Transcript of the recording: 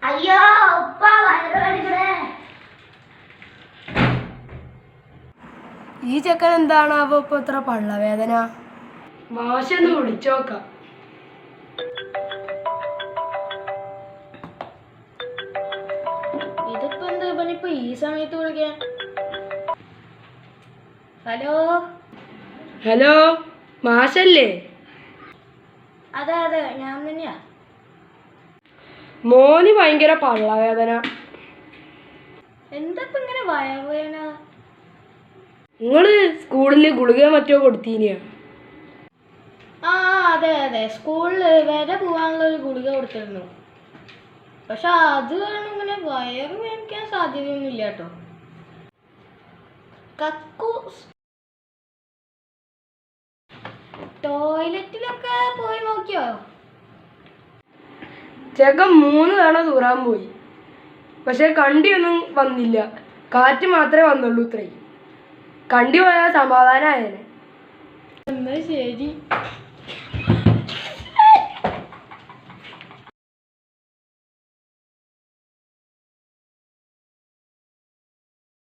അയ്യോ ഉപ്പ വയറ് കടിക്കണേ. ഈ ചെക്കൻ എന്താണാവോ ഇപ്പൊ ഇത്ര പള്ളവേദന? മാഷൊന്ന് വിളിച്ചോക്കാം. ഇതിപ്പോ എന്താ ഇവനിപ്പോ ഈ സമയത്ത് വിളിക്കാൻ? ഹലോ ഹലോ, മാഷല്ലേ? അതെ അതെ ഞാൻ തന്നെയാ. മോന് ഭയങ്കര പള്ളവേദന. എന്താ ഇപ്പൊ ഇങ്ങനെ വയറുവേദന? നിങ്ങള് സ്കൂളില് ഗുളിക മറ്റോ കൊടുത്തീനിയാ? ആ അതെ അതെ, സ്കൂളില് വരെ പോവാനുള്ള ഒരു ഗുളിക കൊടുത്തിരുന്നു. പക്ഷെ അത് കാരണം ഇങ്ങനെ വയറ് വേദനിക്കാൻ സാധ്യതയൊന്നുമില്ല കേട്ടോ. കക്കൂസ് ടോയ്ലറ്റിലൊക്കെ പോയി നോക്കിയോ? ചെക്കൻ 3 തവണ തൂറാൻ പോയി, പക്ഷെ കണ്ടിയൊന്നും വന്നില്ല. കാറ്റ് മാത്രമേ വന്നുള്ളൂ. ഇത്രയും കണ്ടി പോയാൽ സമാധാനമായേനെ. എന്നാ ശരി.